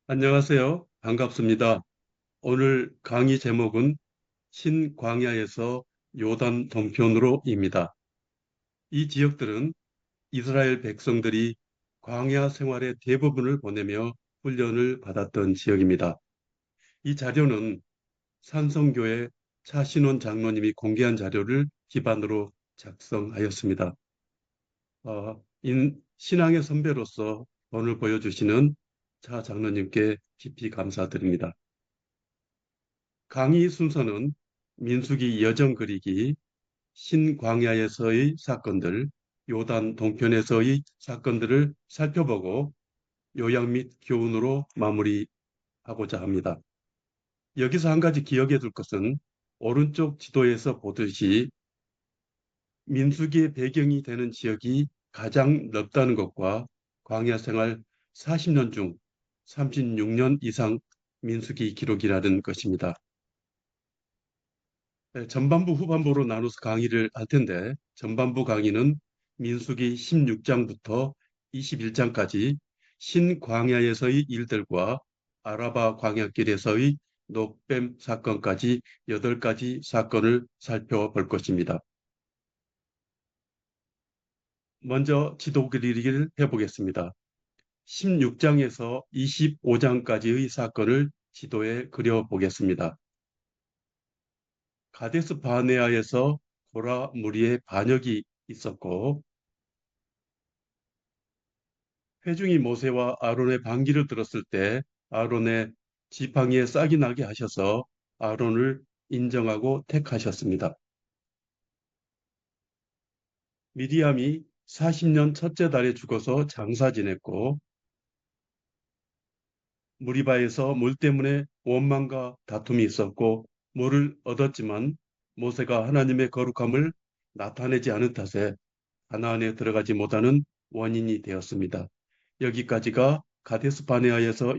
안녕하세요. 반갑습니다. 오늘 강의 제목은 신광야에서 요단 동편으로입니다. 이 지역들은 이스라엘 백성들이 광야 생활의 대부분을 보내며 훈련을 받았던 지역입니다. 이 자료는 산성교회 차신원 장로님이 공개한 자료를 기반으로 작성하였습니다. 신앙의 선배로서 본을 보여주시는 차 장로님께 깊이 감사드립니다. 강의 순서는 민수기 여정 그리기, 신광야에서의 사건들, 요단 동편에서의 사건들을 살펴보고 요약 및 교훈으로 마무리하고자 합니다. 여기서 한 가지 기억해 둘 것은 오른쪽 지도에서 보듯이 민수기의 배경이 되는 지역이 가장 넓다는 것과 광야 생활 40년 중 36년 이상 민수기 기록이라는 것입니다. 네, 전반부 후반부로 나눠서 강의를 할 텐데 전반부 강의는 민수기 16장부터 21장까지 신광야에서의 일들과 아라바 광야길에서의 녹뱀 사건까지 8가지 사건을 살펴볼 것입니다. 먼저 지도 그리기를 해보겠습니다. 16장에서 25장까지의 사건을 지도에 그려보겠습니다. 가데스 바네아에서 고라 무리의 반역이 있었고 회중이 모세와 아론의 반기를 들었을 때 아론의 지팡이에 싹이 나게 하셔서 아론을 인정하고 택하셨습니다. 미디암이 40년 첫째 달에 죽어서 장사 지냈고 무리바에서 물 때문에 원망과 다툼이 있었고 물을 얻었지만 모세가 하나님의 거룩함을 나타내지 않은 탓에 가나안에 들어가지 못하는 원인이 되었습니다. 여기까지가 가데스 바네아에서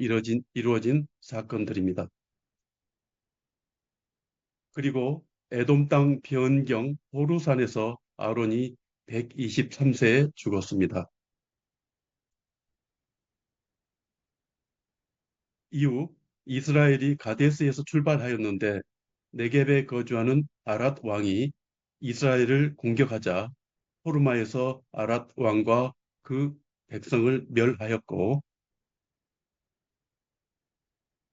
이루어진 사건들입니다. 그리고 에돔 땅 변경 호루산에서 아론이 123세에 죽었습니다. 이후 이스라엘이 가데스에서 출발하였는데 네겝에 거주하는 아랏 왕이 이스라엘을 공격하자 호르마에서 아랏 왕과 그 백성을 멸하였고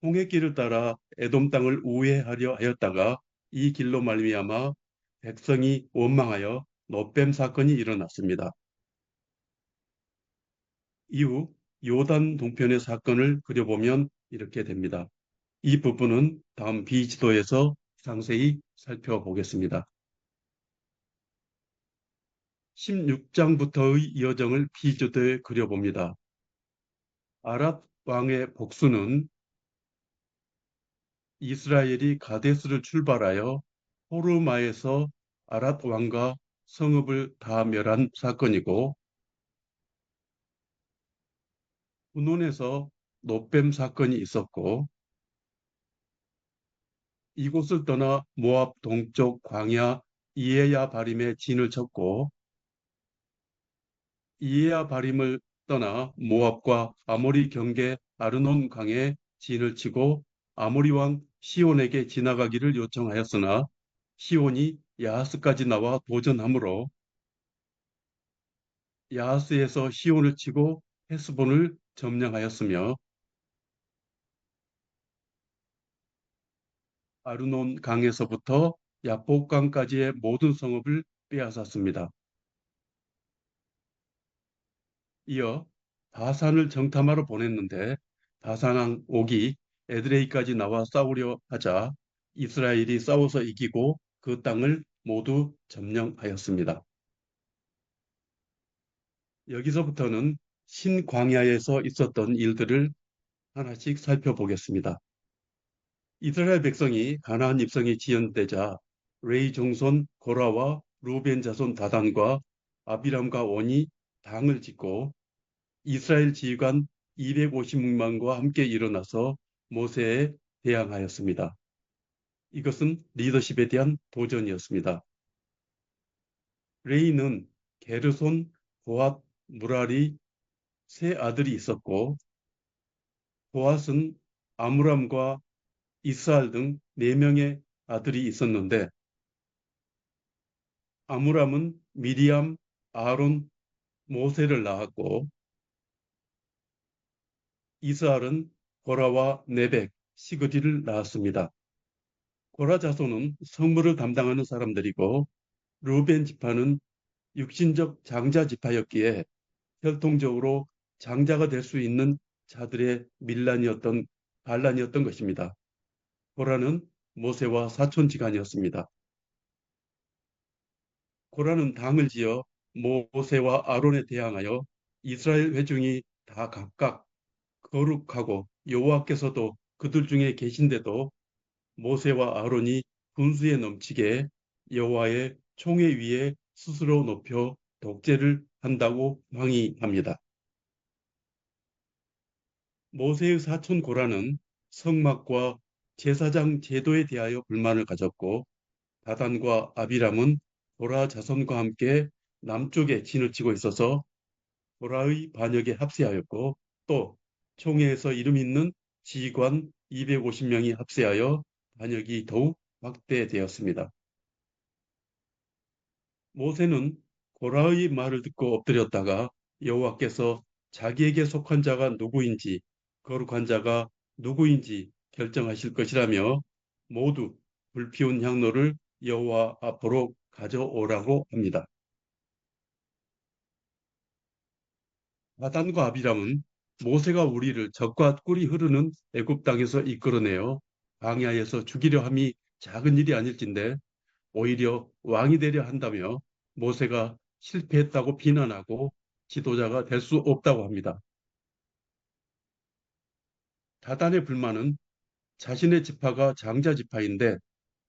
홍해길을 따라 에돔 땅을 우회하려 하였다가 이 길로 말미암아 백성이 원망하여 노뱀 사건이 일어났습니다. 이후 요단 동편의 사건을 그려보면 이렇게 됩니다. 이 부분은 다음 B지도에서 상세히 살펴보겠습니다. 16장부터의 여정을 B지도에 그려봅니다. 아랏 왕의 복수는 이스라엘이 가데스를 출발하여 호르마에서 아랏 왕과 성읍을 다 멸한 사건이고 후논에서 노뱀 사건이 있었고 이곳을 떠나 모압 동쪽 광야 이에야 바림에 진을 쳤고 이에야 바림을 떠나 모압과 아모리 경계 아르논 강에 진을 치고 아모리 왕 시온에게 지나가기를 요청하였으나 시온이 야하스까지 나와 도전하므로 야하스에서 시온을 치고 헤스본을 점령하였으며 아르논 강에서부터 야복강까지의 모든 성읍을 빼앗았습니다. 이어 바산을 정탐하러 보냈는데 바산왕 옥이 에드레이까지 나와 싸우려 하자 이스라엘이 싸워서 이기고 그 땅을 모두 점령하였습니다. 여기서부터는 신광야에서 있었던 일들을 하나씩 살펴보겠습니다. 이스라엘 백성이 가나안 입성이 지연되자 레이 종손 고라와 루벤 자손 다단과 아비람과 원이 당을 짓고 이스라엘 지휘관 256만과 함께 일어나서 모세에 대항하였습니다. 이것은 리더십에 대한 도전이었습니다. 레이는 게르손, 고앗, 무라리 세 아들이 있었고 보앗은 아므람과 이스알 등 네 명의 아들이 있었는데 아므람은 미리암, 아론, 모세를 낳았고 이스알은 고라와 네벡, 시그디를 낳았습니다. 고라 자손은 성물을 담당하는 사람들이고 르우벤 지파는 육신적 장자 지파였기에 혈통적으로 장자가 될 수 있는 자들의 밀란이었던 반란이었던 것입니다. 고라는 모세와 사촌지간이었습니다. 고라는 당을 지어 모세와 아론에 대항하여 이스라엘 회중이 다 각각 거룩하고 여호와께서도 그들 중에 계신데도 모세와 아론이 분수에 넘치게 여호와의 총회 위에 스스로 높여 독재를 한다고 항의합니다. 모세의 사촌 고라는 성막과 제사장 제도에 대하여 불만을 가졌고 다단과 아비람은 고라 자손과 함께 남쪽에 진을 치고 있어서 고라의 반역에 합세하였고 또 총회에서 이름 있는 지휘관 250명이 합세하여 반역이 더욱 확대되었습니다. 모세는 고라의 말을 듣고 엎드렸다가 여호와께서 자기에게 속한 자가 누구인지 거룩한 자가 누구인지 결정하실 것이라며 모두 불피운 향로를 여호와 앞으로 가져오라고 합니다. 마단과 아비람은 모세가 우리를 적과 꿀이 흐르는 애굽 땅에서 이끌어내어 광야에서 죽이려 함이 작은 일이 아닐진데 오히려 왕이 되려 한다며 모세가 실패했다고 비난하고 지도자가 될 수 없다고 합니다. 다단의 불만은 자신의 지파가 장자 지파인데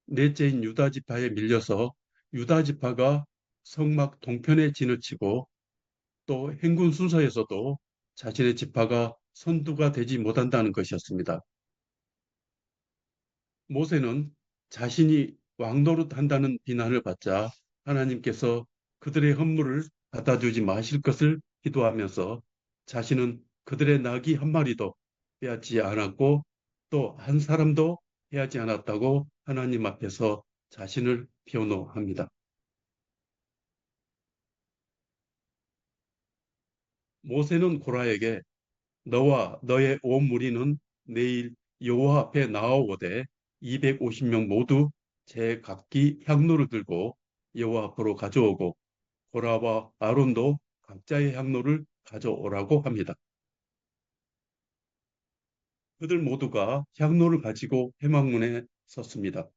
넷째인 유다 지파에 밀려서 유다 지파가 성막 동편에 진을 치고 또 행군 순서에서도 자신의 지파가 선두가 되지 못한다는 것이었습니다. 모세는 자신이 왕노릇한다는 비난을 받자 하나님께서 그들의 헌물을 받아주지 마실 것을 기도하면서 자신은 그들의 나귀 한 마리도 빼앗지 않았고 또 한 사람도 해하지 않았다고 하나님 앞에서 자신을 변호합니다. 모세는 고라에게 너와 너의 온 무리는 내일 여호와 앞에 나아오되 250명 모두 제각기 향로를 들고 여호와 앞으로 가져오고 고라와 아론도 각자의 향로를 가져오라고 합니다. 그들 모두가 향로를 가지고 회막문에 섰습니다.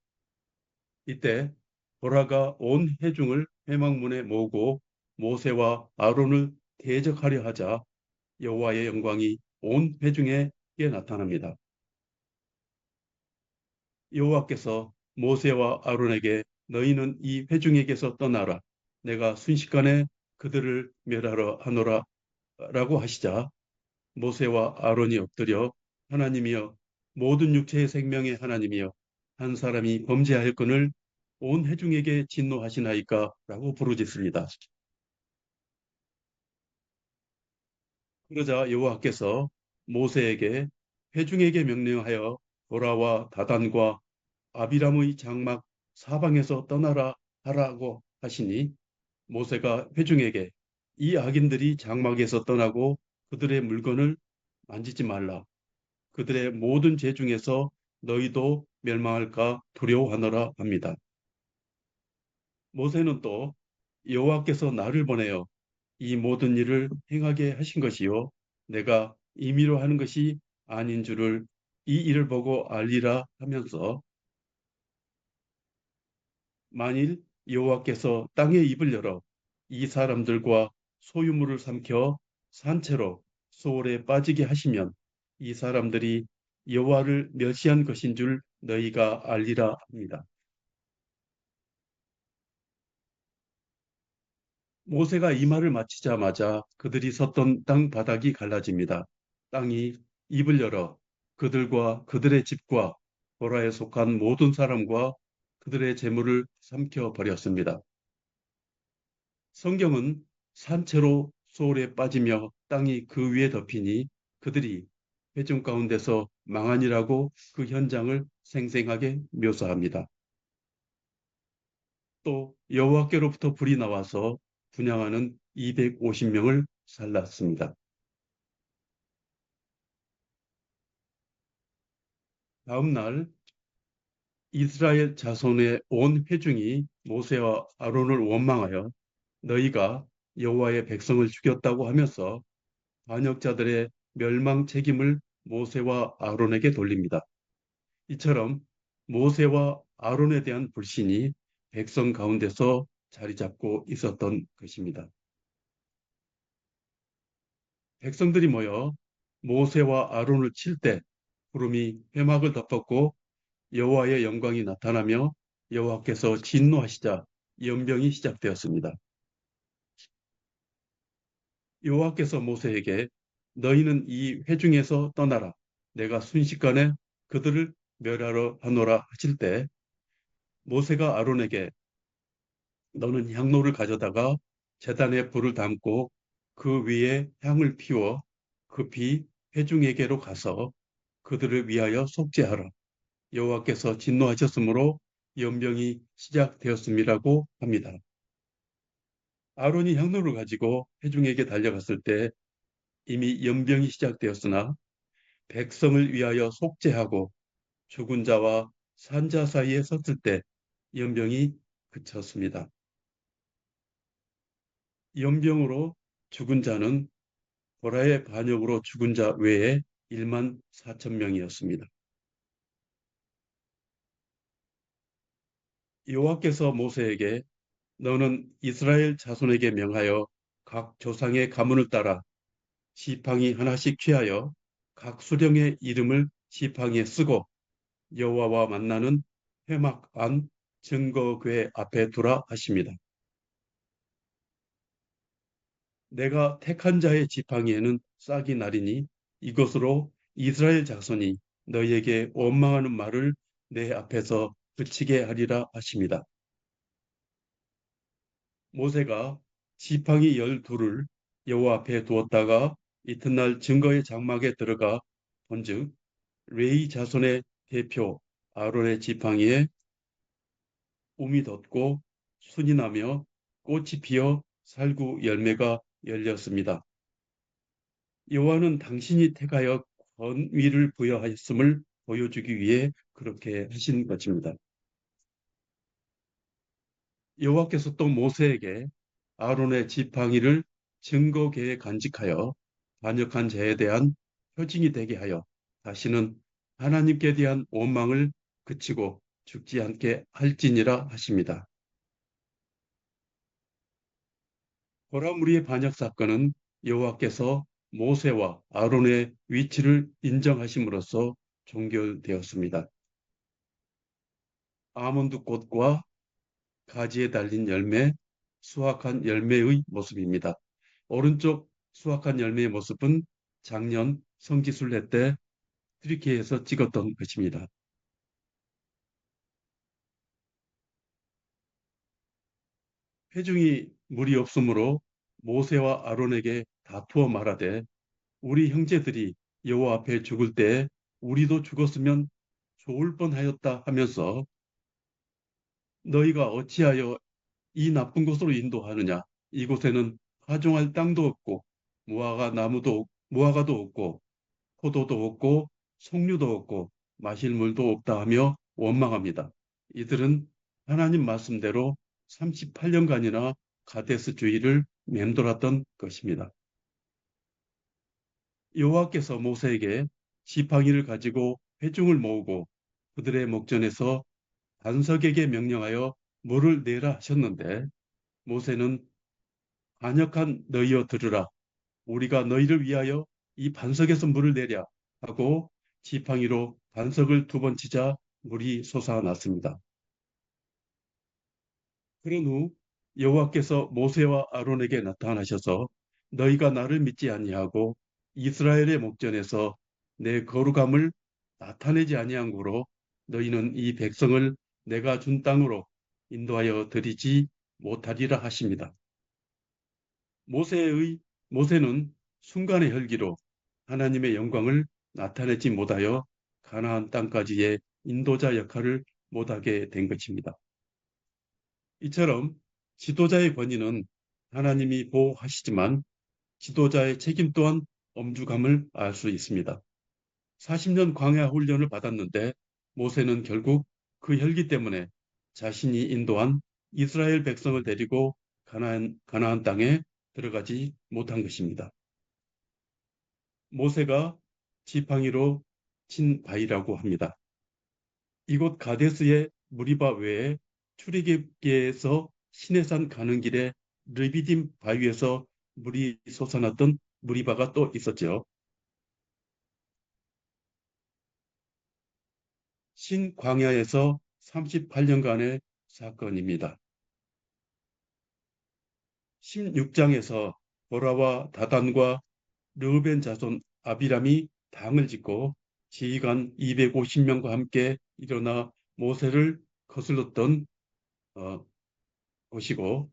이때 고라가 온 회중을 회막문에 모으고 모세와 아론을 대적하려 하자 여호와의 영광이 온 회중에게 나타납니다. 여호와께서 모세와 아론에게 너희는 이 회중에게서 떠나라. 내가 순식간에 그들을 멸하러 하노라 라고 하시자 모세와 아론이 엎드려 하나님이여 모든 육체의 생명의 하나님이여 한 사람이 범죄하였거늘 온 회중에게 진노하시나이까 라고 부르짖습니다. 그러자 여호와께서 모세에게 회중에게 명령하여 보라와 다단과 아비람의 장막 사방에서 떠나라 하라고 하시니 모세가 회중에게 이 악인들이 장막에서 떠나고 그들의 물건을 만지지 말라. 그들의 모든 죄 중에서 너희도 멸망할까 두려워하노라 합니다. 모세는 또 여호와께서 나를 보내어 이 모든 일을 행하게 하신 것이요 내가 임의로 하는 것이 아닌 줄을 이 일을 보고 알리라 하면서 만일 여호와께서 땅의 입을 열어 이 사람들과 소유물을 삼켜 산채로 소홀에 빠지게 하시면 이 사람들이 여호와를 멸시한 것인 줄 너희가 알리라 합니다. 모세가 이 말을 마치자마자 그들이 섰던 땅 바닥이 갈라집니다. 땅이 입을 열어 그들과 그들의 집과 보라에 속한 모든 사람과 그들의 재물을 삼켜 버렸습니다. 성경은 산채로 소홀에 빠지며 땅이 그 위에 덮이니 그들이 회중 가운데서 망하니라고 그 현장을 생생하게 묘사합니다. 또 여호와께로부터 불이 나와서 분향하는 250명을 살랐습니다. 다음 날 이스라엘 자손의 온 회중이 모세와 아론을 원망하여 너희가 여호와의 백성을 죽였다고 하면서 반역자들의 멸망 책임을 모세와 아론에게 돌립니다. 이처럼 모세와 아론에 대한 불신이 백성 가운데서 자리 잡고 있었던 것입니다. 백성들이 모여 모세와 아론을 칠 때 구름이 회막을 덮었고 여호와의 영광이 나타나며 여호와께서 진노하시자 연병이 시작되었습니다. 여호와께서 모세에게 너희는 이 회중에서 떠나라. 내가 순식간에 그들을 멸하러 하노라 하실 때 모세가 아론에게 너는 향로를 가져다가 제단에 불을 담고 그 위에 향을 피워 급히 회중에게로 가서 그들을 위하여 속죄하라. 여호와께서 진노하셨으므로 연병이 시작되었음이라고 합니다. 아론이 향로를 가지고 회중에게 달려갔을 때 이미 연병이 시작되었으나 백성을 위하여 속죄하고 죽은 자와 산자 사이에 섰을 때 연병이 그쳤습니다. 연병으로 죽은 자는 보라의 반역으로 죽은 자 외에 1만 4천 명이었습니다. 여호와께서 모세에게 너는 이스라엘 자손에게 명하여 각 조상의 가문을 따라 지팡이 하나씩 취하여 각 수령의 이름을 지팡이에 쓰고 여호와와 만나는 회막 안 증거궤 앞에 두라 하십니다. 내가 택한 자의 지팡이에는 싹이 나리니 이것으로 이스라엘 자손이 너희에게 원망하는 말을 내 앞에서 그치게 하리라 하십니다. 모세가 지팡이 12를 여호와 앞에 두었다가 이튿날 증거의 장막에 들어가 본즉 레위 자손의 대표 아론의 지팡이에 움이 돋고 순이 나며 꽃이 피어 살구 열매가 열렸습니다. 여호와는 당신이 택하여 권위를 부여하였음을 보여주기 위해 그렇게 하신 것입니다. 여호와께서 또 모세에게 아론의 지팡이를 증거궤에 간직하여 반역한 자에 대한 표징이 되게 하여 다시는 하나님께 대한 원망을 그치고 죽지 않게 할지니라 하십니다. 호라무리의 반역 사건은 여호와께서 모세와 아론의 위치를 인정하심으로써 종결되었습니다. 아몬드 꽃과 가지에 달린 열매, 수확한 열매의 모습입니다. 오른쪽 수확한 열매의 모습은 작년 성지순례 때 트리키에서 찍었던 것입니다. 회중이 물이 없으므로 모세와 아론에게 다투어 말하되 우리 형제들이 여호와 앞에 죽을 때 우리도 죽었으면 좋을 뻔하였다 하면서 너희가 어찌하여 이 나쁜 곳으로 인도하느냐 이곳에는 파종할 땅도 없고 무화과도 없고 포도도 없고 석류도 없고 마실 물도 없다 하며 원망합니다. 이들은 하나님 말씀대로 38년간이나 가데스 주의를 맴돌았던 것입니다. 여호와께서 모세에게 지팡이를 가지고 회중을 모으고 그들의 목전에서 반석에게 명령하여 물을 내라 하셨는데 모세는 반역한 너희여 들으라 우리가 너희를 위하여 이 반석에서 물을 내랴 하고 지팡이로 반석을 2번 치자 물이 솟아났습니다. 그런 후 여호와께서 모세와 아론에게 나타나셔서 너희가 나를 믿지 아니하고 이스라엘의 목전에서 내 거룩함을 나타내지 아니한 고로 너희는 이 백성을 내가 준 땅으로 인도하여 드리지 못하리라 하십니다. 모세는 순간의 혈기로 하나님의 영광을 나타내지 못하여 가나안 땅까지의 인도자 역할을 못하게 된 것입니다. 이처럼 지도자의 권위는 하나님이 보호하시지만 지도자의 책임 또한 엄중함을 알 수 있습니다. 40년 광야 훈련을 받았는데 모세는 결국 그 혈기 때문에 자신이 인도한 이스라엘 백성을 데리고 가나안 땅에 들어가지 못한 것입니다. 모세가 지팡이로 친 바위라고 합니다. 이곳 가데스의 무리바 외에 출애굽기에서 시내산 가는 길에 르비딤 바위에서 물이 솟아났던 무리바가 또 있었죠. 신광야에서 38년간의 사건입니다. 16장에서 보라와 다단과 르우벤 자손 아비람이 당을 짓고 지휘관 250명과 함께 일어나 모세를 거슬렀던 어, 곳이고,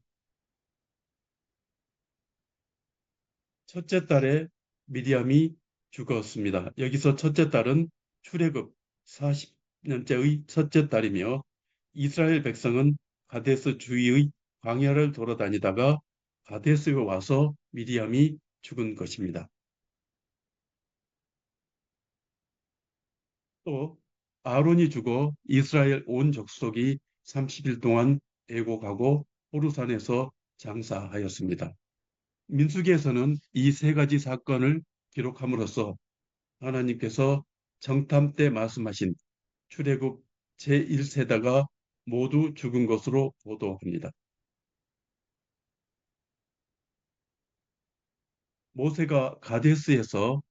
첫째 딸에 미디암이 죽었습니다. 여기서 첫째 딸은 출애굽 40년째의 첫째 딸이며 이스라엘 백성은 가데스 주위의 광야를 돌아다니다가 가데스에 와서 미디암이 죽은 것입니다. 또 아론이 죽어 이스라엘 온 족속이 30일 동안 애곡하고 호르산에서 장사하였습니다. 민수기에서는 이 세 가지 사건을 기록함으로써 하나님께서 정탐 때 말씀하신 출애굽 제1세대가 모두 죽은 것으로 보도합니다. 모세가 가데스에서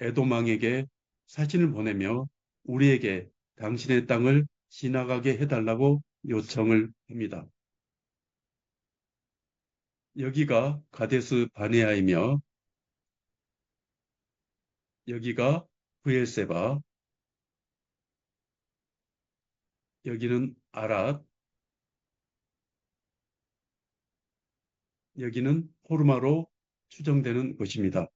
에돔 왕에게 사신을 보내며 우리에게 당신의 땅을 지나가게 해달라고 요청을 합니다. 여기가 가데스 바네아이며 여기가 브엘세바, 여기는 아랏, 여기는 호르마로 추정되는 곳입니다.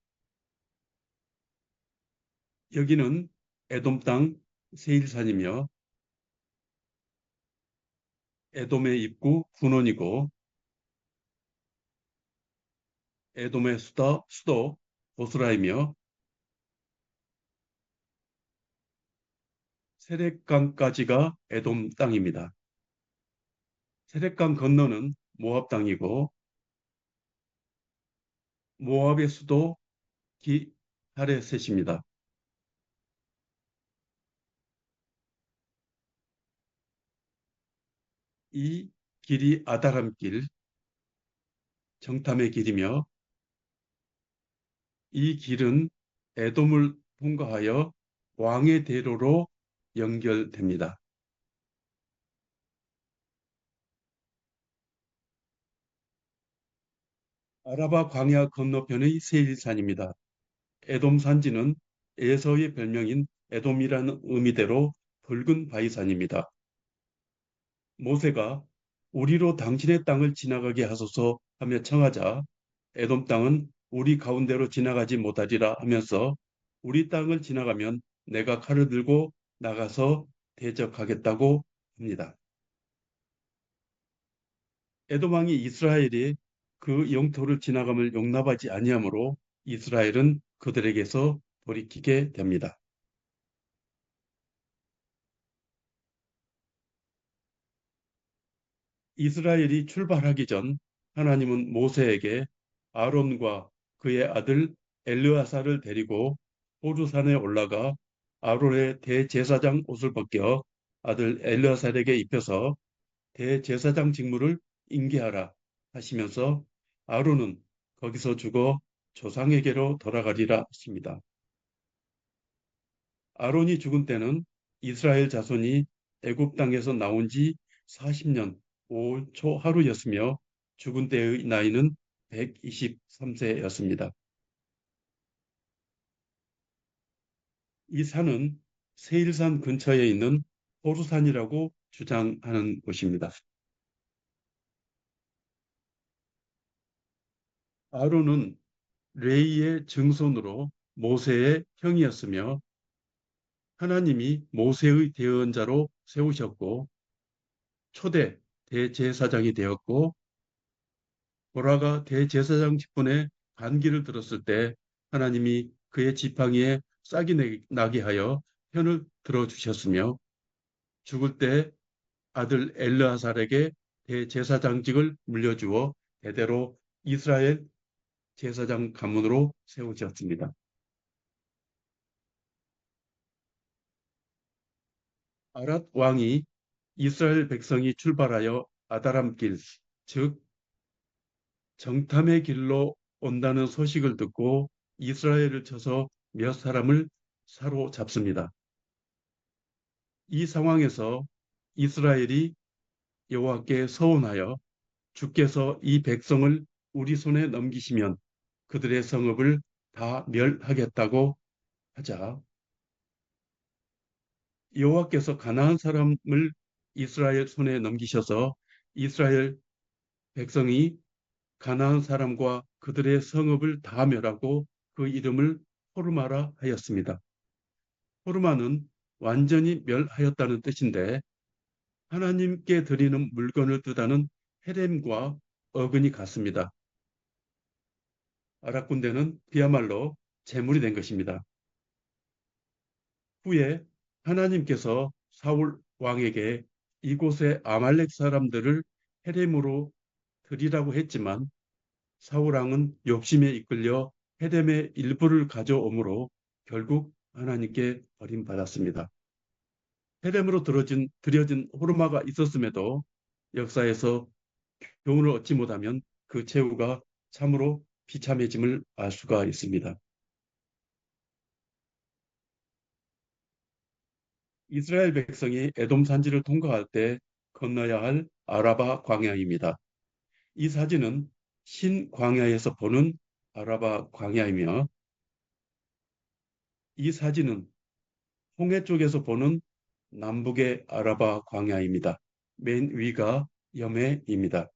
여기는 에돔 땅 세일산이며 에돔의 입구 분원이고 에돔의 수도 보스라이며 세렛강까지가 에돔 땅입니다. 세렛강 건너는 모압 땅이고 모압의 수도 기하레셋입니다. 이 길이 아다람길, 정탐의 길이며 이 길은 에돔을 통과하여 왕의 대로로 연결됩니다. 아라바 광야 건너편의 세일산입니다. 에돔 산지는 에서의 별명인 에돔이라는 의미대로 붉은 바위산입니다. 모세가 우리로 당신의 땅을 지나가게 하소서 하며 청하자 에돔 땅은 우리 가운데로 지나가지 못하리라 하면서 우리 땅을 지나가면 내가 칼을 들고 나가서 대적하겠다고 합니다. 에돔 왕이 이스라엘이 그 영토를 지나감을 용납하지 아니하므로 이스라엘은 그들에게서 돌이키게 됩니다. 이스라엘이 출발하기 전 하나님은 모세에게 아론과 그의 아들 엘르아사를 데리고 호르산에 올라가 아론의 대제사장 옷을 벗겨 아들 엘르아살에게 입혀서 대제사장 직무를 인계하라 하시면서 아론은 거기서 죽어 조상에게로 돌아가리라 했습니다. 아론이 죽은 때는 이스라엘 자손이 애굽 땅에서 나온 지 40년 5월 초 하루였으며 죽은 때의 나이는 123세였습니다. 이 산은 세일산 근처에 있는 호르산이라고 주장하는 곳입니다. 아론은 레이의 증손으로 모세의 형이었으며 하나님이 모세의 대언자로 세우셨고 초대 대제사장이 되었고 보라가 대제사장 직분에 반기를 들었을 때 하나님이 그의 지팡이에 싹이 나게 하여 편을 들어주셨으며 죽을 때 아들 엘르아살에게 대제사장직을 물려주어 대대로 이스라엘 제사장 가문으로 세우셨습니다. 아랏 왕이 이스라엘 백성이 출발하여 아다람길, 즉 정탐의 길로 온다는 소식을 듣고 이스라엘을 쳐서 몇 사람을 사로잡습니다. 이 상황에서 이스라엘이 여호와께 서원하여 주께서 이 백성을 우리 손에 넘기시면 그들의 성읍을 다 멸하겠다고 하자 여호와께서 가나안 사람을 이스라엘 손에 넘기셔서 이스라엘 백성이 가나안 사람과 그들의 성읍을 다 멸하고 그 이름을 호르마라 하였습니다. 호르마는 완전히 멸하였다는 뜻인데 하나님께 드리는 물건을 뜻하는 헤렘과 어근이 같습니다. 아랍 군대는 그야말로 재물이 된 것입니다. 후에 하나님께서 사울 왕에게 이곳의 아말렉 사람들을 헤렘으로 드리라고 했지만 사울 왕은 욕심에 이끌려 헤렘의 일부를 가져오므로 결국 하나님께 버림받았습니다. 헤렘으로 드려진 호르마가 있었음에도 역사에서 교훈을 얻지 못하면 그 최후가 참으로 비참해짐을 알 수가 있습니다. 이스라엘 백성이 에돔 산지를 통과할 때 건너야 할 아라바 광야입니다. 이 사진은 신광야에서 보는 아라바 광야이며 이 사진은 홍해 쪽에서 보는 남북의 아라바 광야입니다. 맨 위가 염해입니다.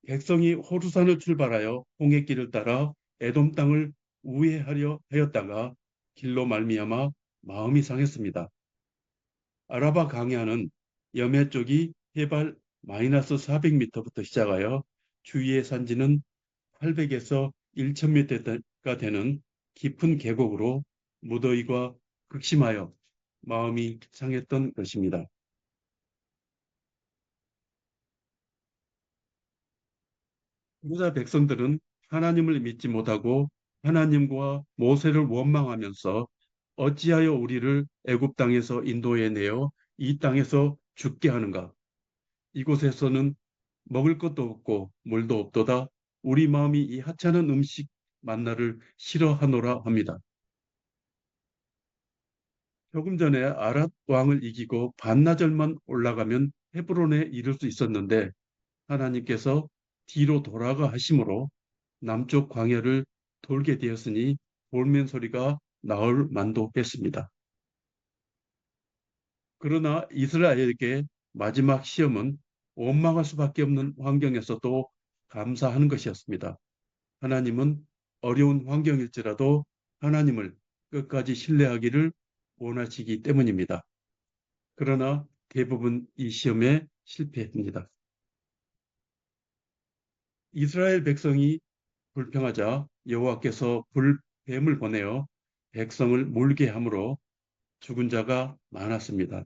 백성이 호르산을 출발하여 홍해길을 따라 에돔 땅을 우회하려 하였다가 길로 말미암아 마음이 상했습니다. 아라바 강야는 염해 쪽이 해발 마이너스 400m부터 시작하여 주위의 산지는 800에서 1000m가 되는 깊은 계곡으로 무더위가 극심하여 마음이 상했던 것입니다. 유다 백성들은 하나님을 믿지 못하고 하나님과 모세를 원망하면서 어찌하여 우리를 애굽 땅에서 인도해 내어 이 땅에서 죽게 하는가? 이곳에서는 먹을 것도 없고 물도 없도다. 우리 마음이 이 하찮은 음식 만나를 싫어하노라 합니다. 조금 전에 아랏 왕을 이기고 반나절만 올라가면 헤브론에 이를 수 있었는데 하나님께서 뒤로 돌아가 하심으로 남쪽 광야를 돌게 되었으니 볼멘 소리가 나올 만도 했습니다. 그러나 이스라엘에게 마지막 시험은 원망할 수밖에 없는 환경에서도 감사하는 것이었습니다. 하나님은 어려운 환경일지라도 하나님을 끝까지 신뢰하기를 원하시기 때문입니다. 그러나 대부분 이 시험에 실패합니다. 이스라엘 백성이 불평하자 여호와께서 불뱀을 보내어 백성을 몰게 함으로 죽은 자가 많았습니다.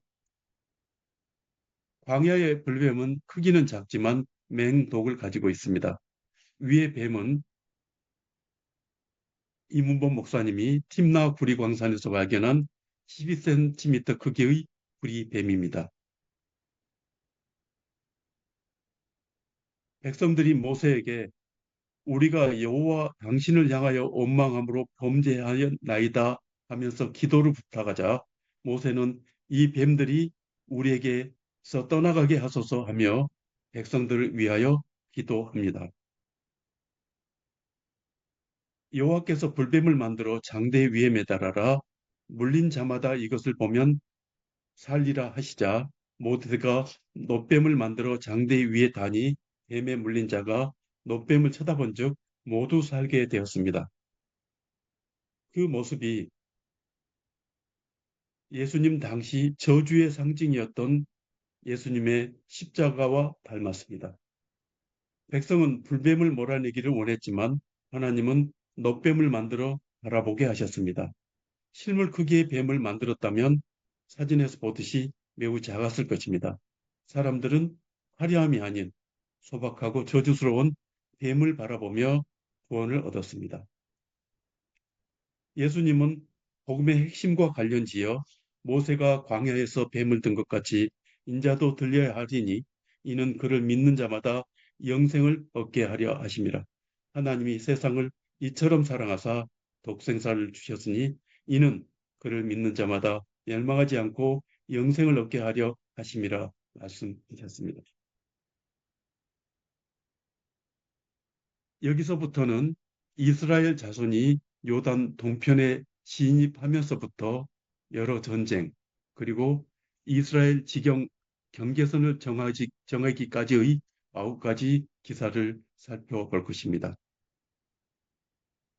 광야의 불뱀은 크기는 작지만 맹독을 가지고 있습니다. 위의 뱀은 이문범 목사님이 팀나 구리광산에서 발견한 12cm 크기의 구리뱀입니다. 백성들이 모세에게 우리가 여호와 당신을 향하여 원망함으로 범죄하였나이다 하면서 기도를 부탁하자 모세는 이 뱀들이 우리에게서 떠나가게 하소서 하며 백성들을 위하여 기도합니다. 여호와께서 불뱀을 만들어 장대 위에 매달아라 물린 자마다 이것을 보면 살리라 하시자 모세가 놋뱀을 만들어 장대 위에 다니 뱀에 물린 자가 놋뱀을 쳐다본즉 모두 살게 되었습니다. 그 모습이 예수님 당시 저주의 상징이었던 예수님의 십자가와 닮았습니다. 백성은 불뱀을 몰아내기를 원했지만 하나님은 놋뱀을 만들어 바라보게 하셨습니다. 실물 크기의 뱀을 만들었다면 사진에서 보듯이 매우 작았을 것입니다. 사람들은 화려함이 아닌 소박하고 저주스러운 뱀을 바라보며 구원을 얻었습니다. 예수님은 복음의 핵심과 관련지어 모세가 광야에서 뱀을 든 것 같이 인자도 들려야 하리니 이는 그를 믿는 자마다 영생을 얻게 하려 하심이라. 하나님이 세상을 이처럼 사랑하사 독생자를 주셨으니 이는 그를 믿는 자마다 멸망하지 않고 영생을 얻게 하려 하심이라 말씀하셨습니다. 여기서부터는 이스라엘 자손이 요단 동편에 진입하면서부터 여러 전쟁, 그리고 이스라엘 지경 경계선을 정하기까지의 9가지 기사를 살펴볼 것입니다.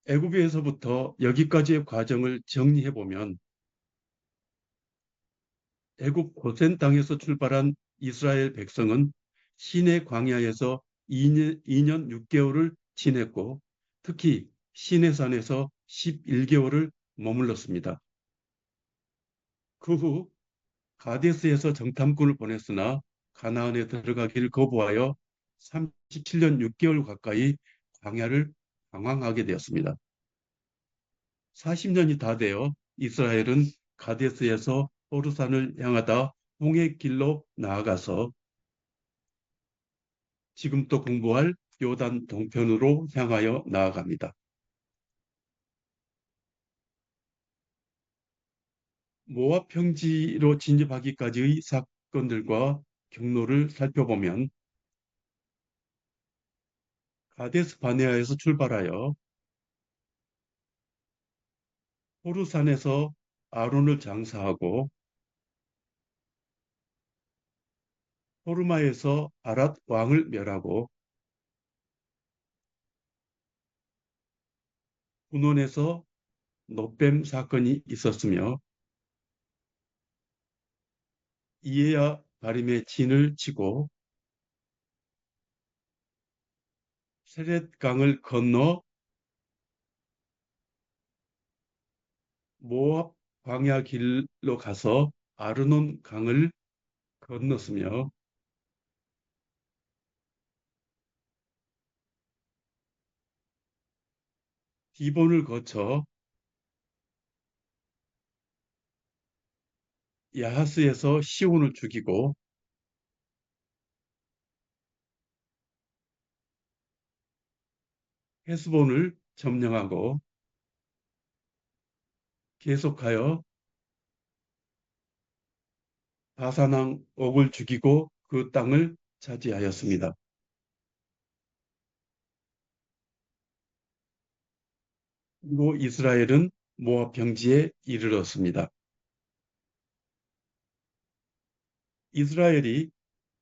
애굽에서부터 여기까지의 과정을 정리해 보면 애굽 고센 땅에서 출발한 이스라엘 백성은 시내 광야에서 2년 6개월을 지냈고 특히 시내산에서 11개월을 머물렀습니다. 그 후 가데스에서 정탐꾼을 보냈으나 가나안에 들어가기를 거부하여 37년 6개월 가까이 광야를 방황하게 되었습니다. 40년이 다 되어 이스라엘은 가데스에서 호르산을 향하다 홍해 길로 나아가서 지금 또 공부할 요단 동편으로 향하여 나아갑니다. 모압 평지로 진입하기까지의 사건들과 경로를 살펴보면 가데스 바네아에서 출발하여 호르산에서 아론을 장사하고 호르마에서 아랏 왕을 멸하고 분원에서 노뱀 사건이 있었으며 이에야 바림의 진을 치고 세렛강을 건너 모압 광야 길로 가서 아르논 강을 건넜으며 디본을 거쳐 야하스에서 시온을 죽이고 헤스본을 점령하고 계속하여 바산왕 옥을 죽이고 그 땅을 차지하였습니다. 그리고 이스라엘은 모압 평지에 이르렀습니다. 이스라엘이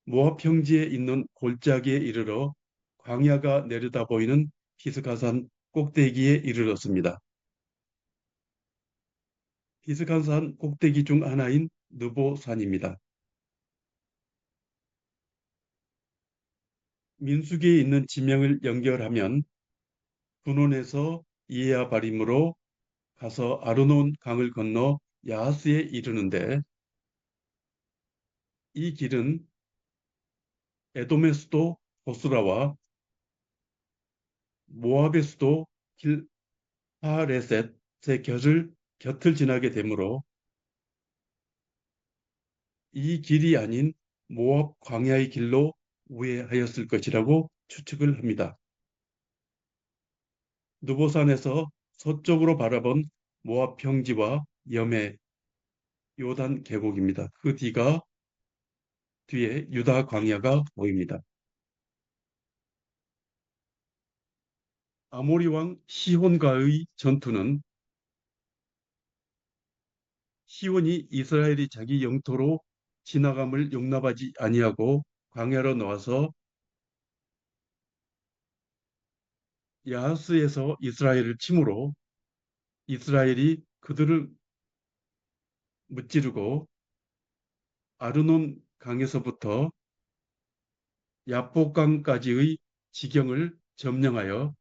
모압 평지에 있는 골짜기에 이르러 광야가 내려다 보이는 피스가산 꼭대기에 이르렀습니다. 피스가산 꼭대기 중 하나인 느보산입니다. 민수기에 있는 지명을 연결하면 분원에서 이에아바림으로 가서 아르논 강을 건너 야하스에 이르는데 이 길은 에돔의 수도 보스라와 모압의 수도 길하레셋의 곁을 지나게 되므로 이 길이 아닌 모압 광야의 길로 우회하였을 것이라고 추측을 합니다. 느보산에서 서쪽으로 바라본 모압 평지와 염해 요단 계곡입니다. 그 뒤에 유다 광야가 보입니다. 아모리 왕 시혼과의 전투는 시온이 이스라엘이 자기 영토로 지나감을 용납하지 아니하고 광야로 나와서 야하스에서 이스라엘을 침으로 이스라엘이 그들을 무찌르고 아르논 강에서부터 야복강까지의 지경을 점령하여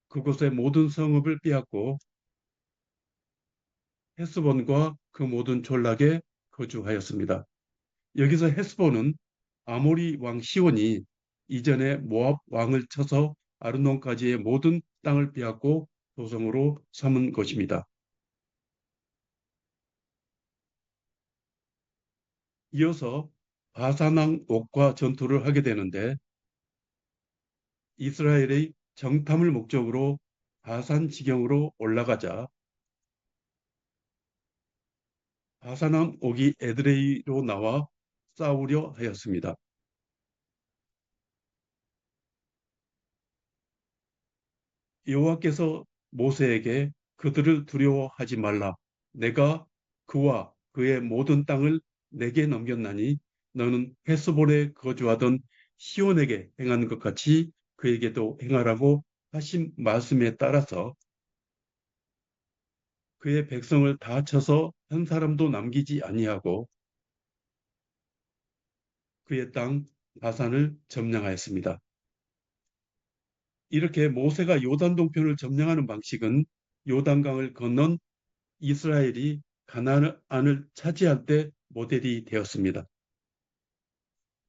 그곳의 모든 성읍을 빼앗고 헤스본과 그 모든 졸락에 거주하였습니다. 여기서 헤스본은 아모리 왕 시온이 이전에 모압 왕을 쳐서 아르논까지의 모든 땅을 빼앗고 도성으로 삼은 것입니다. 이어서 바산왕 옥과 전투를 하게 되는데 이스라엘의 정탐을 목적으로 바산 지경으로 올라가자 바산왕 옥이 에드레이로 나와 싸우려 하였습니다. 여호와께서 모세에게 그들을 두려워하지 말라. 내가 그와 그의 모든 땅을 내게 넘겼나니 너는 헤스본에 거주하던 시온에게 행한 것 같이 그에게도 행하라고 하신 말씀에 따라서 그의 백성을 다 쳐서 한 사람도 남기지 아니하고 그의 땅 바산을 점령하였습니다. 이렇게 모세가 요단 동편을 점령하는 방식은 요단강을 건넌 이스라엘이 가나안을 차지할 때 모델이 되었습니다.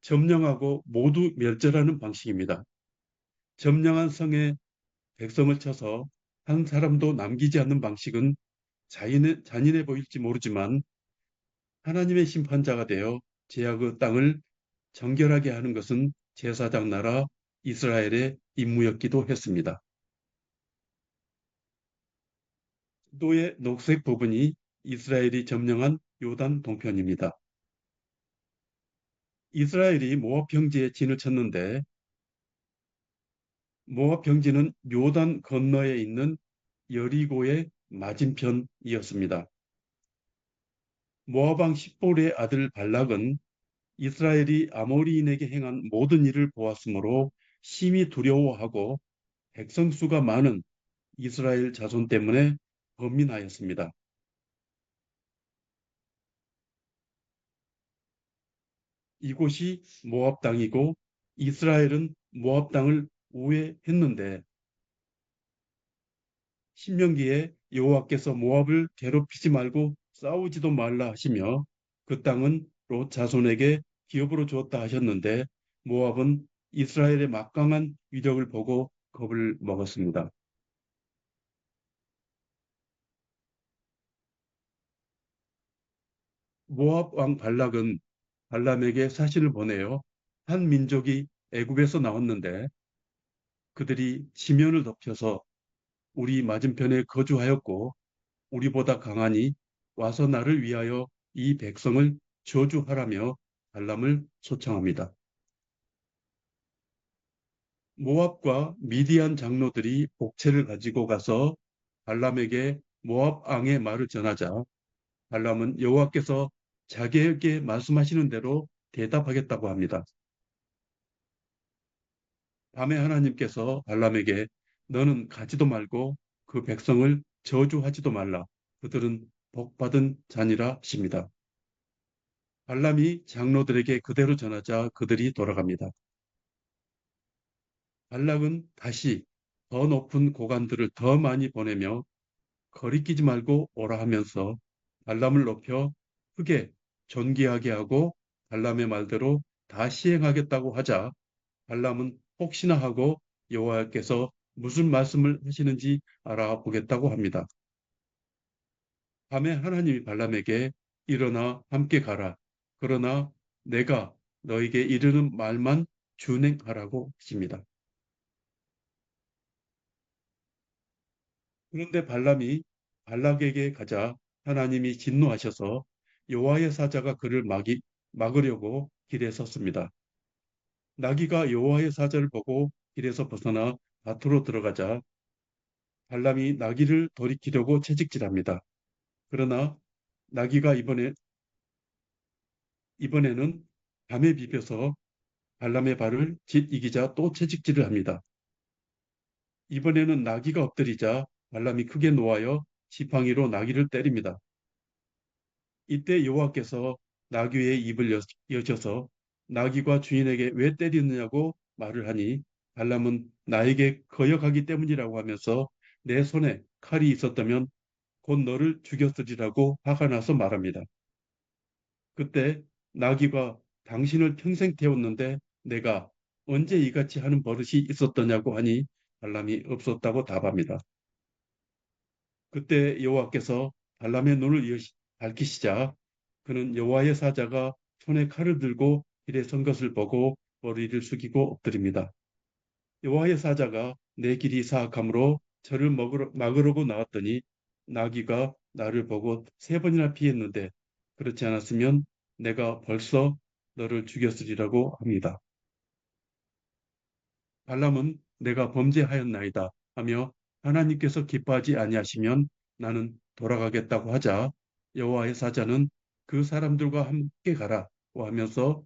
점령하고 모두 멸절하는 방식입니다. 점령한 성에 백성을 쳐서 한 사람도 남기지 않는 방식은 잔인해 보일지 모르지만 하나님의 심판자가 되어 제약의 땅을 정결하게 하는 것은 제사장 나라 이스라엘의 임무였기도 했습니다. 도의 녹색 부분이 이스라엘이 점령한 요단 동편입니다. 이스라엘이 모압 평지에 진을 쳤는데 모압 평지는 요단 건너에 있는 여리고의 맞은편이었습니다. 모압 왕 십볼의 아들 발락은 이스라엘이 아모리인에게 행한 모든 일을 보았으므로 심히 두려워하고 백성 수가 많은 이스라엘 자손 때문에 범민하였습니다. 이곳이 모압 땅이고 이스라엘은 모압 땅을 우회했는데 신명기에 여호와께서 모압을 괴롭히지 말고 싸우지도 말라 하시며 그 땅은 롯 자손에게 기업으로 주었다 하셨는데 모압은 이스라엘의 막강한 위력을 보고 겁을 먹었습니다. 모압 왕 발락은 발람에게 사신을 보내요. 한 민족이 애굽에서 나왔는데 그들이 지면을 덮여서 우리 맞은편에 거주하였고 우리보다 강하니 와서 나를 위하여 이 백성을 저주하라며 발람을 초청합니다. 모압과 미디안 장로들이 복채를 가지고 가서 발람에게 모압 왕의 말을 전하자 발람은 여호와께서 자기에게 말씀하시는 대로 대답하겠다고 합니다. 밤에 하나님께서 발람에게 너는 가지도 말고 그 백성을 저주하지도 말라. 그들은 복받은 자니라 하십니다. 발람이 장로들에게 그대로 전하자 그들이 돌아갑니다. 발락은 다시 더 높은 고관들을 더 많이 보내며 거리끼지 말고 오라 하면서 발람을 높여 크게 존귀하게 하고 발람의 말대로 다 시행하겠다고 하자 발람은 혹시나 하고 여호와께서 무슨 말씀을 하시는지 알아보겠다고 합니다. 밤에 하나님이 발람에게 일어나 함께 가라. 그러나 내가 너에게 이르는 말만 준행하라고 하십니다. 그런데 발람이 발락에게 가자 하나님이 진노하셔서 여호와의 사자가 그를 막으려고 길에 섰습니다. 나귀가 여호와의 사자를 보고 길에서 벗어나 밭으로 들어가자 발람이 나귀를 돌이키려고 채찍질합니다. 그러나 나귀가 이번에는 밤에 비벼서 발람의 발을 이기자 또 채찍질을 합니다. 이번에는 나귀가 엎드리자 발람이 크게 놓아여 지팡이로 나귀를 때립니다. 이때 여호와께서 나귀의 입을 여셔서 나귀가 주인에게 왜 때리느냐고 말을 하니 발람은 나에게 거역하기 때문이라고 하면서 내 손에 칼이 있었다면 곧 너를 죽였으리라고 화가 나서 말합니다. 그때 나귀가 당신을 평생 태웠는데 내가 언제 이같이 하는 버릇이 있었더냐고 하니 발람이 없었다고 답합니다. 그때 여호와께서 발람의 눈을 밝히시자 그는 여호와의 사자가 손에 칼을 들고 길에 선 것을 보고 머리를 숙이고 엎드립니다. 여호와의 사자가 내 길이 사악함으로 저를 막으려고 나왔더니 나귀가 나를 보고 세 번이나 피했는데 그렇지 않았으면 내가 벌써 너를 죽였으리라고 합니다. 발람은 내가 범죄하였나이다 하며 하나님께서 기뻐하지 아니하시면 나는 돌아가겠다고 하자 여호와의 사자는 그 사람들과 함께 가라고 하면서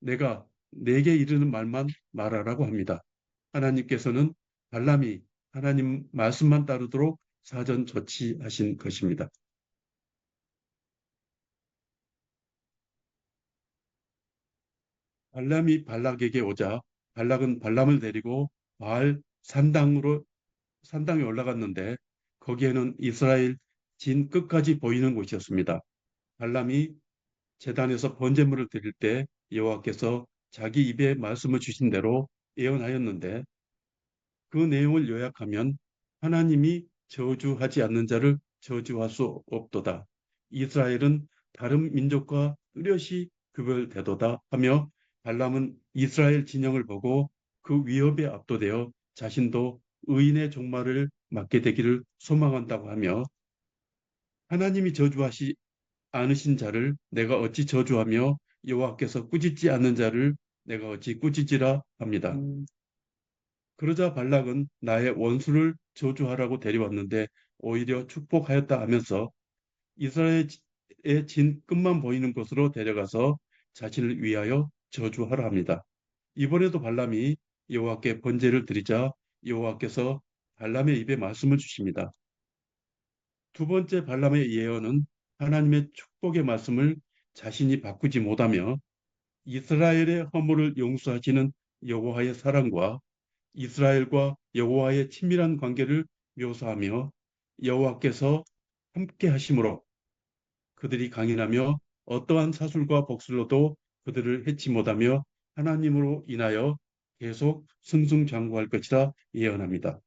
내가 내게 이르는 말만 말하라고 합니다. 하나님께서는 발람이 하나님 말씀만 따르도록 사전 조치하신 것입니다. 발람이 발락에게 오자 발락은 발람을 데리고 바알 산당에 올라갔는데 거기에는 이스라엘 진 끝까지 보이는 곳이었습니다. 발람이 제단에서 번제물을 드릴 때 여호와께서 자기 입에 말씀을 주신 대로 예언하였는데 그 내용을 요약하면 하나님이 저주하지 않는 자를 저주할 수 없도다. 이스라엘은 다른 민족과 뚜렷이 구별되도다 하며 발람은 이스라엘 진영을 보고 그 위협에 압도되어 자신도 의인의 종말을 맞게 되기를 소망한다고 하며 하나님이 저주하시 않으신 자를 내가 어찌 저주하며 여호와께서 꾸짖지 않는 자를 내가 어찌 꾸짖으라 합니다. 그러자 발락은 나의 원수를 저주하라고 데려왔는데 오히려 축복하였다 하면서 이스라엘의 진 끝만 보이는 곳으로 데려가서 자신을 위하여 저주하라 합니다. 이번에도 발람이 여호와께 번제를 드리자 여호와께서 발람의 입에 말씀을 주십니다. 두 번째 발람의 예언은 하나님의 축복의 말씀을 자신이 바꾸지 못하며 이스라엘의 허물을 용서하시는 여호와의 사랑과 이스라엘과 여호와의 친밀한 관계를 묘사하며 여호와께서 함께 하심으로 그들이 강인하며 어떠한 사술과 복술로도 그들을 해치 못하며 하나님으로 인하여 계속 승승장구할 것이라 예언합니다.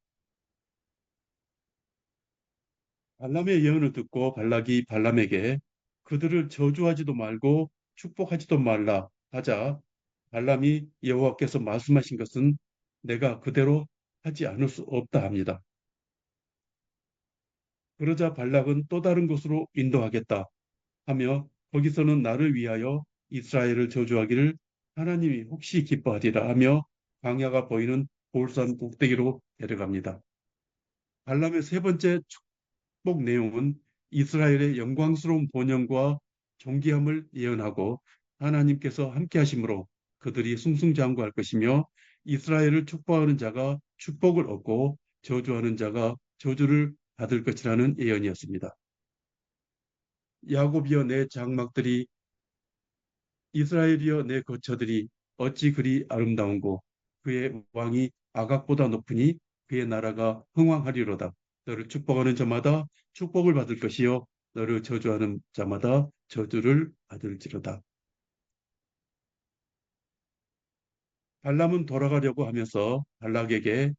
발람의 예언을 듣고 발락이 발람에게 그들을 저주하지도 말고 축복하지도 말라 하자 발람이 여호와께서 말씀하신 것은 내가 그대로 하지 않을 수 없다 합니다. 그러자 발락은 또 다른 곳으로 인도하겠다 하며 거기서는 나를 위하여 이스라엘을 저주하기를 하나님이 혹시 기뻐하리라 하며 광야가 보이는 볼산 꼭대기로 데려갑니다. 발람의 세 번째 축복 내용은 이스라엘의 영광스러운 번영과 존귀함을 예언하고 하나님께서 함께 하심으로 그들이 승승장구할 것이며 이스라엘을 축복하는 자가 축복을 얻고 저주하는 자가 저주를 받을 것이라는 예언이었습니다. 야곱이여 내 장막들이 이스라엘이여 내 거처들이 어찌 그리 아름다운고 그의 왕이 아각보다 높으니 그의 나라가 흥왕하리로다. 너를 축복하는 자마다 축복을 받을 것이요 너를 저주하는 자마다 저주를 받을지로다. 발람은 돌아가려고 하면서 발락에게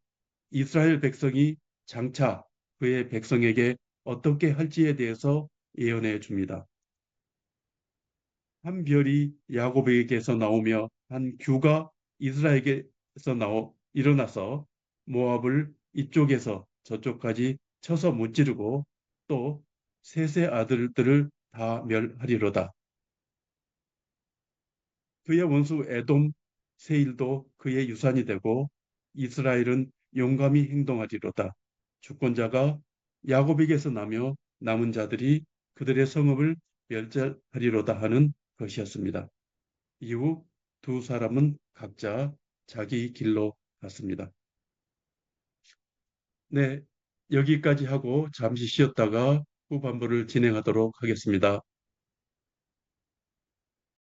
이스라엘 백성이 장차 그의 백성에게 어떻게 할지에 대해서 예언해 줍니다. 한 별이 야곱에게서 나오며 한 규가 이스라엘에게서 일어나서 모압을 이쪽에서 저쪽까지 쳐서 무찌르고 또 셋의 아들들을 다 멸하리로다. 그의 원수 에돔 세일도 그의 유산이 되고 이스라엘은 용감히 행동하리로다. 주권자가 야곱에게서 나며 남은 자들이 그들의 성읍을 멸절하리로다 하는 것이었습니다. 이후 두 사람은 각자 자기 길로 갔습니다. 네, 여기까지 하고 잠시 쉬었다가 후반부를 진행하도록 하겠습니다.